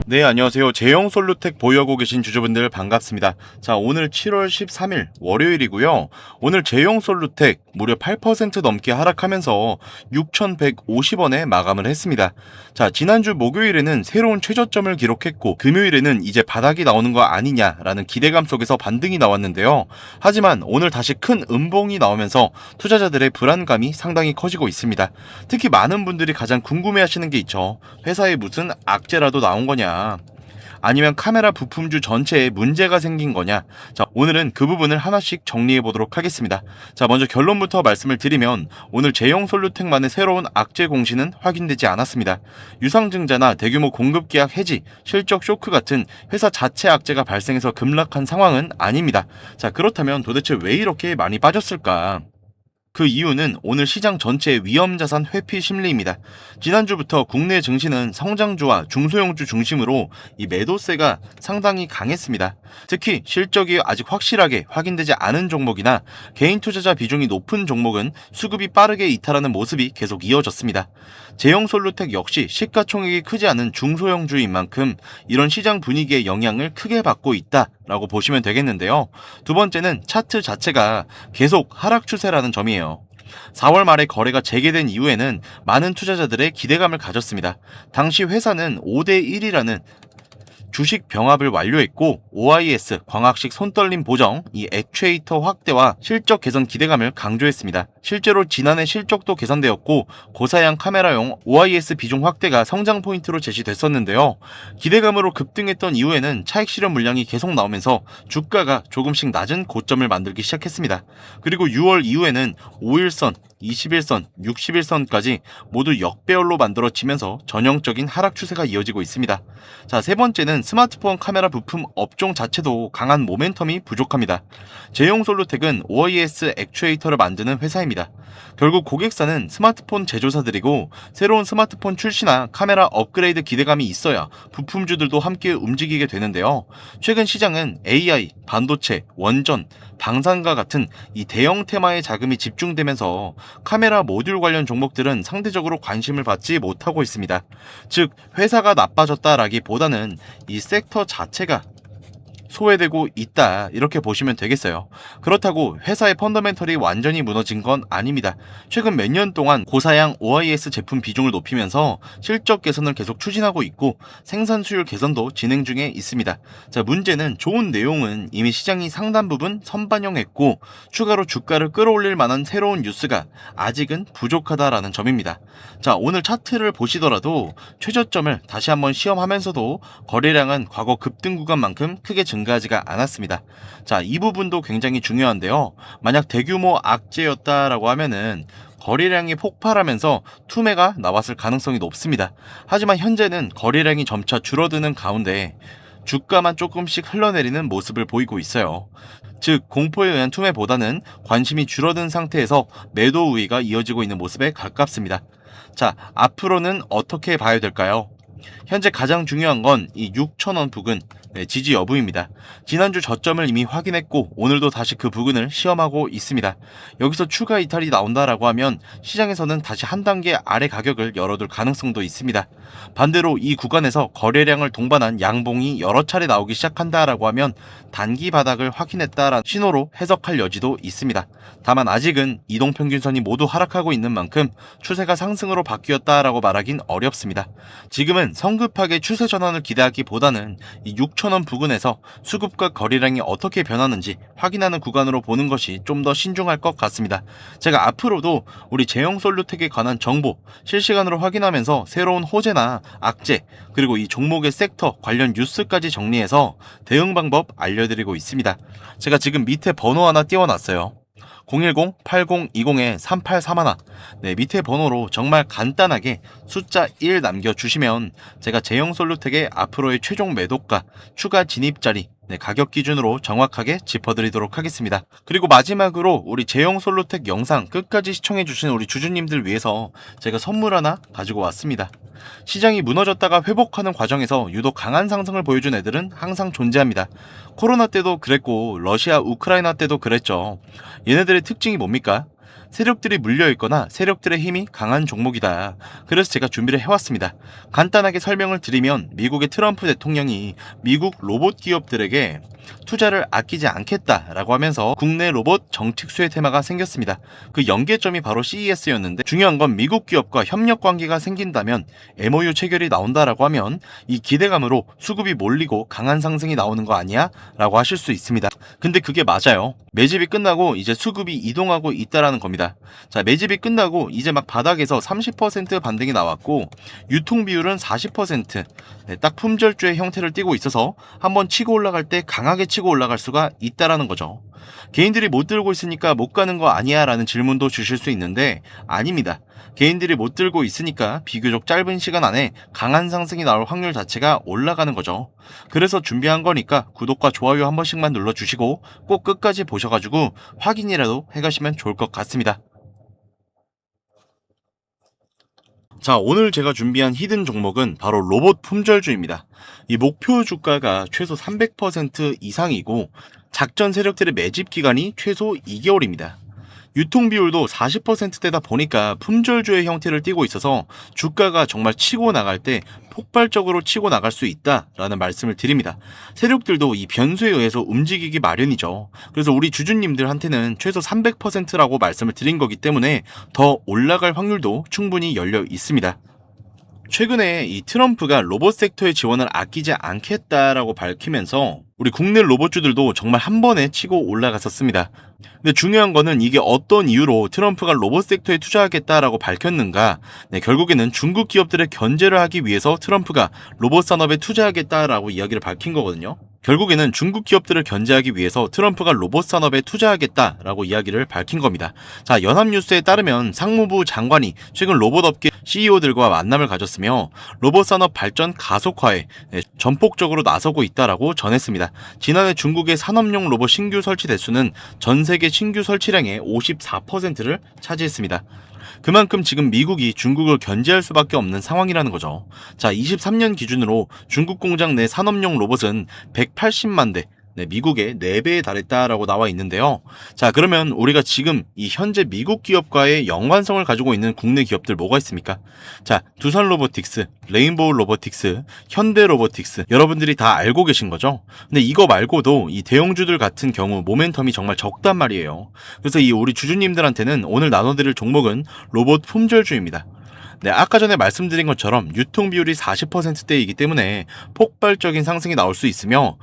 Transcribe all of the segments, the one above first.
네, 안녕하세요. 제형솔루텍 보유하고 계신 주주분들 반갑습니다. 자, 오늘 7월 13일 월요일이고요. 오늘 제형솔루텍 무려 8% 넘게 하락하면서 6,150원에 마감을 했습니다. 자, 지난주 목요일에는 새로운 최저점을 기록했고 금요일에는 이제 바닥이 나오는 거 아니냐라는 기대감 속에서 반등이 나왔는데요. 하지만 오늘 다시 큰 음봉이 나오면서 투자자들의 불안감이 상당히 커지고 있습니다. 특히 많은 분들이 가장 궁금해하시는 게 있죠. 회사에 무슨 악재라도 나온 거냐, 아니면 카메라 부품주 전체에 문제가 생긴 거냐. 자, 오늘은 그 부분을 하나씩 정리해 보도록 하겠습니다. 자, 먼저 결론부터 말씀을 드리면 오늘 제형솔루텍만의 새로운 악재 공시는 확인되지 않았습니다. 유상증자나 대규모 공급 계약 해지, 실적 쇼크 같은 회사 자체 악재가 발생해서 급락한 상황은 아닙니다. 자, 그렇다면 도대체 왜 이렇게 많이 빠졌을까? 그 이유는 오늘 시장 전체의 위험자산 회피 심리입니다. 지난주부터 국내 증시는 성장주와 중소형주 중심으로 이 매도세가 상당히 강했습니다. 특히 실적이 아직 확실하게 확인되지 않은 종목이나 개인 투자자 비중이 높은 종목은 수급이 빠르게 이탈하는 모습이 계속 이어졌습니다. 제형솔루텍 역시 시가총액이 크지 않은 중소형주인 만큼 이런 시장 분위기의 영향을 크게 받고 있다라고 보시면 되겠는데요. 두 번째는 차트 자체가 계속 하락 추세라는 점이에요. 4월 말에 거래가 재개된 이후에는 많은 투자자들의 기대감을 가졌습니다. 당시 회사는 5대1이라는 주식 병합을 완료했고 OIS 광학식 손떨림 보정, 이 액추에이터 확대와 실적 개선 기대감을 강조했습니다. 실제로 지난해 실적도 개선되었고 고사양 카메라용 OIS 비중 확대가 성장 포인트로 제시됐었는데요. 기대감으로 급등했던 이후에는 차익 실현 물량이 계속 나오면서 주가가 조금씩 낮은 고점을 만들기 시작했습니다. 그리고 6월 이후에는 5일선, 21선, 61선까지 모두 역배열로 만들어지면서 전형적인 하락 추세가 이어지고 있습니다. 자, 세 번째는 스마트폰 카메라 부품 업종 자체도 강한 모멘텀이 부족합니다. 제형솔루텍은 OIS 액추에이터를 만드는 회사입니다. 결국 고객사는 스마트폰 제조사들이고 새로운 스마트폰 출시나 카메라 업그레이드 기대감이 있어야 부품주들도 함께 움직이게 되는데요. 최근 시장은 AI, 반도체, 원전, 방산과 같은 이 대형 테마에 자금이 집중되면서 카메라 모듈 관련 종목들은 상대적으로 관심을 받지 못하고 있습니다. 즉, 회사가 나빠졌다라기보다는 이 섹터 자체가 소외되고 있다, 이렇게 보시면 되겠어요. 그렇다고 회사의 펀더멘털이 완전히 무너진 건 아닙니다. 최근 몇 년 동안 고사양 OIS 제품 비중을 높이면서 실적 개선을 계속 추진하고 있고 생산 수율 개선도 진행 중에 있습니다. 자, 문제는 좋은 내용은 이미 시장이 상당 부분 선반영했고 추가로 주가를 끌어올릴 만한 새로운 뉴스가 아직은 부족하다라는 점입니다. 자, 오늘 차트를 보시더라도 최저점을 다시 한번 시험하면서도 거래량은 과거 급등 구간만큼 크게 증가하지가 않았습니다. 자, 이 부분도 굉장히 중요한데요. 만약 대규모 악재였다라고 하면은 거래량이 폭발하면서 투매가 나왔을 가능성이 높습니다. 하지만 현재는 거래량이 점차 줄어드는 가운데 주가만 조금씩 흘러내리는 모습을 보이고 있어요. 즉, 공포에 의한 투매보다는 관심이 줄어든 상태에서 매도 우위가 이어지고 있는 모습에 가깝습니다. 자, 앞으로는 어떻게 봐야 될까요? 현재 가장 중요한 건 이 6,000원 부근 지지 여부입니다. 지난주 저점을 이미 확인했고 오늘도 다시 그 부근을 시험하고 있습니다. 여기서 추가 이탈이 나온다라고 하면 시장에서는 다시 한 단계 아래 가격을 열어둘 가능성도 있습니다. 반대로 이 구간에서 거래량을 동반한 양봉이 여러 차례 나오기 시작한다라고 하면 단기 바닥을 확인했다라는 신호로 해석할 여지도 있습니다. 다만 아직은 이동평균선이 모두 하락하고 있는 만큼 추세가 상승으로 바뀌었다라고 말하긴 어렵습니다. 지금은 성급하게 추세 전환을 기대하기보다는 이 6,000원 부근에서 수급과 거래량이 어떻게 변하는지 확인하는 구간으로 보는 것이 좀 더 신중할 것 같습니다. 제가 앞으로도 우리 제형솔루텍에 관한 정보 실시간으로 확인하면서 새로운 호재나 악재, 그리고 이 종목의 섹터 관련 뉴스까지 정리해서 대응 방법 알려드리고 있습니다. 제가 지금 밑에 번호 하나 띄워놨어요. 010-8020-3831. 네, 밑에 번호로 정말 간단하게 숫자 1 남겨주시면 제가 제형솔루텍의 앞으로의 최종 매도가, 추가 진입자리, 가격 기준으로 정확하게 짚어드리도록 하겠습니다. 그리고 마지막으로 우리 제형솔루텍 영상 끝까지 시청해주신 우리 주주님들 위해서 제가 선물 하나 가지고 왔습니다. 시장이 무너졌다가 회복하는 과정에서 유독 강한 상승을 보여준 애들은 항상 존재합니다. 코로나 때도 그랬고 러시아 우크라이나 때도 그랬죠. 얘네들의 특징이 뭡니까? 세력들이 물려있거나 세력들의 힘이 강한 종목이다. 그래서 제가 준비를 해왔습니다. 간단하게 설명을 드리면 미국의 트럼프 대통령이 미국 로봇 기업들에게 투자를 아끼지 않겠다라고 하면서 국내 로봇 정책 수혜 테마가 생겼습니다. 그 연계점이 바로 CES였는데 중요한 건 미국 기업과 협력 관계가 생긴다면 MOU 체결이 나온다라고 하면 이 기대감으로 수급이 몰리고 강한 상승이 나오는 거 아니야? 라고 하실 수 있습니다. 근데 그게 맞아요. 매집이 끝나고 이제 수급이 이동하고 있다라는 겁니다. 자, 매집이 끝나고 이제 막 바닥에서 30% 반등이 나왔고 유통 비율은 40%, 딱 품절주의 형태를 띠고 있어서 한번 치고 올라갈 때 강하게 치고 올라갈 수가 있다라는 거죠. 개인들이 못 들고 있으니까 못 가는 거 아니야? 라는 질문도 주실 수 있는데 아닙니다. 개인들이 못 들고 있으니까 비교적 짧은 시간 안에 강한 상승이 나올 확률 자체가 올라가는 거죠. 그래서 준비한 거니까 구독과 좋아요 한 번씩만 눌러주시고 꼭 끝까지 보셔가지고 확인이라도 해가시면 좋을 것 같습니다. 자, 오늘 제가 준비한 히든 종목은 바로 로봇 품절주입니다. 이 목표 주가가 최소 300% 이상이고 작전 세력들의 매집 기간이 최소 2개월입니다. 유통 비율도 40%대다 보니까 품절주의 형태를 띠고 있어서 주가가 정말 치고 나갈 때 폭발적으로 치고 나갈 수 있다라는 말씀을 드립니다. 세력들도 이 변수에 의해서 움직이기 마련이죠. 그래서 우리 주주님들한테는 최소 300%라고 말씀을 드린 거기 때문에 더 올라갈 확률도 충분히 열려 있습니다. 최근에 이 트럼프가 로봇 섹터의 지원을 아끼지 않겠다라고 밝히면서 우리 국내 로봇주들도 정말 한 번에 치고 올라갔었습니다. 근데 중요한 거는 이게 어떤 이유로 트럼프가 로봇 섹터에 투자하겠다라고 밝혔는가? 결국에는 중국 기업들의 견제를 하기 위해서 트럼프가 로봇 산업에 투자하겠다라고 이야기를 밝힌 거거든요. 결국에는 중국 기업들을 견제하기 위해서 트럼프가 로봇 산업에 투자하겠다라고 이야기를 밝힌 겁니다. 자, 연합뉴스에 따르면 상무부 장관이 최근 로봇 업계 CEO들과 만남을 가졌으며 로봇 산업 발전 가속화에 전폭적으로 나서고 있다라고 전했습니다. 지난해 중국의 산업용 로봇 신규 설치 대수는 전 세계 신규 설치량의 54%를 차지했습니다. 그만큼 지금 미국이 중국을 견제할 수밖에 없는 상황이라는 거죠. 자, 23년 기준으로 중국 공장 내 산업용 로봇은 180만 대, 미국의 4배에 달했다라고 나와 있는데요. 자, 그러면 우리가 지금 이 현재 미국 기업과의 연관성을 가지고 있는 국내 기업들 뭐가 있습니까? 자, 두산 로보틱스, 레인보우 로보틱스, 현대 로보틱스, 여러분들이 다 알고 계신 거죠? 근데 이거 말고도 이 대형주들 같은 경우 모멘텀이 정말 적단 말이에요. 그래서 이 우리 주주님들한테는 오늘 나눠드릴 종목은 로봇 품절주입니다. 네, 아까 전에 말씀드린 것처럼 유통 비율이 40%대이기 때문에 폭발적인 상승이 나올 수 있으며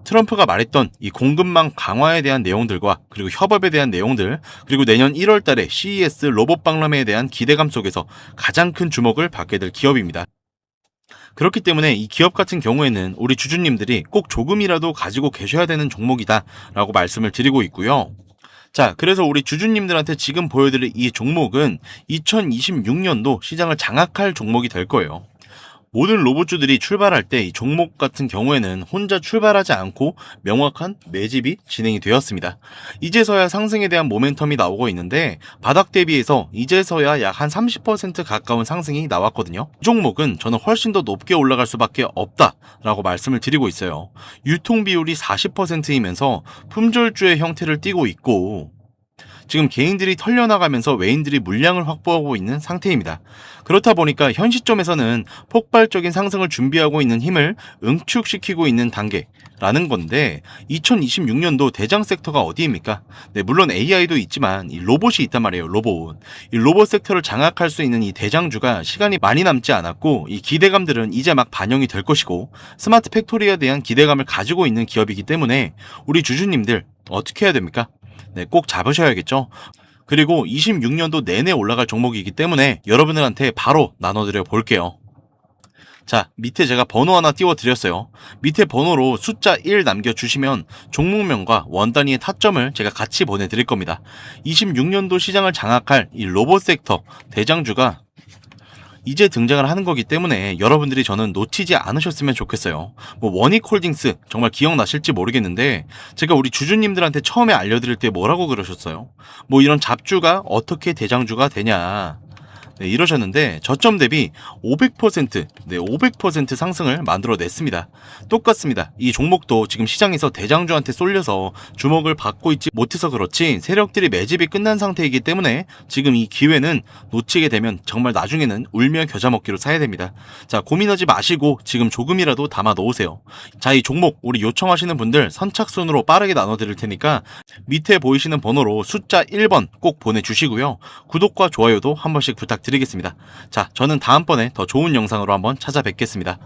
트럼프가 말했던 이 공급망 강화에 대한 내용들과 그리고 협업에 대한 내용들, 그리고 내년 1월 달에 CES 로봇 박람회에 대한 기대감 속에서 가장 큰 주목을 받게 될 기업입니다. 그렇기 때문에 이 기업 같은 경우에는 우리 주주님들이 꼭 조금이라도 가지고 계셔야 되는 종목이다 라고 말씀을 드리고 있고요. 자, 그래서 우리 주주님들한테 지금 보여드릴 이 종목은 2026년도 시장을 장악할 종목이 될 거예요. 모든 로봇주들이 출발할 때 이 종목 같은 경우에는 혼자 출발하지 않고 명확한 매집이 진행이 되었습니다. 이제서야 상승에 대한 모멘텀이 나오고 있는데 바닥 대비해서 이제서야 약 한 30% 가까운 상승이 나왔거든요. 이 종목은 저는 훨씬 더 높게 올라갈 수밖에 없다라고 말씀을 드리고 있어요. 유통 비율이 40%이면서 품절주의 형태를 띠고 있고 지금 개인들이 털려나가면서 외인들이 물량을 확보하고 있는 상태입니다. 그렇다 보니까 현 시점에서는 폭발적인 상승을 준비하고 있는 힘을 응축시키고 있는 단계라는 건데 2026년도 대장 섹터가 어디입니까? 네, 물론 AI도 있지만 이 로봇이 있단 말이에요. 로봇. 이 로봇 섹터를 장악할 수 있는 이 대장주가 시간이 많이 남지 않았고 이 기대감들은 이제 막 반영이 될 것이고 스마트 팩토리에 대한 기대감을 가지고 있는 기업이기 때문에 우리 주주님들 어떻게 해야 됩니까? 네, 꼭 잡으셔야겠죠. 그리고 26년도 내내 올라갈 종목이기 때문에 여러분들한테 바로 나눠드려 볼게요. 자, 밑에 제가 번호 하나 띄워드렸어요. 밑에 번호로 숫자 1 남겨주시면 종목명과 원단위의 타점을 제가 같이 보내드릴 겁니다. 26년도 시장을 장악할 이 로봇 섹터 대장주가 이제 등장을 하는 거기 때문에 여러분들이 저는 놓치지 않으셨으면 좋겠어요. 원익홀딩스 정말 기억나실지 모르겠는데 제가 우리 주주님들한테 처음에 알려드릴 때 뭐라고 그러셨어요? 이런 잡주가 어떻게 대장주가 되냐. 네, 이러셨는데 저점 대비 500%, 네, 500% 상승을 만들어냈습니다. 똑같습니다. 이 종목도 지금 시장에서 대장주한테 쏠려서 주목을 받고 있지 못해서 그렇지 세력들이 매집이 끝난 상태이기 때문에 지금 이 기회는 놓치게 되면 정말 나중에는 울며 겨자 먹기로 사야 됩니다. 자, 고민하지 마시고 지금 조금이라도 담아 놓으세요. 자, 이 종목 우리 요청하시는 분들 선착순으로 빠르게 나눠드릴 테니까 밑에 보이시는 번호로 숫자 1번 꼭 보내주시고요. 구독과 좋아요도 한 번씩 부탁드리겠습니다. 자, 저는 다음번에 더 좋은 영상으로 한번 찾아뵙겠습니다.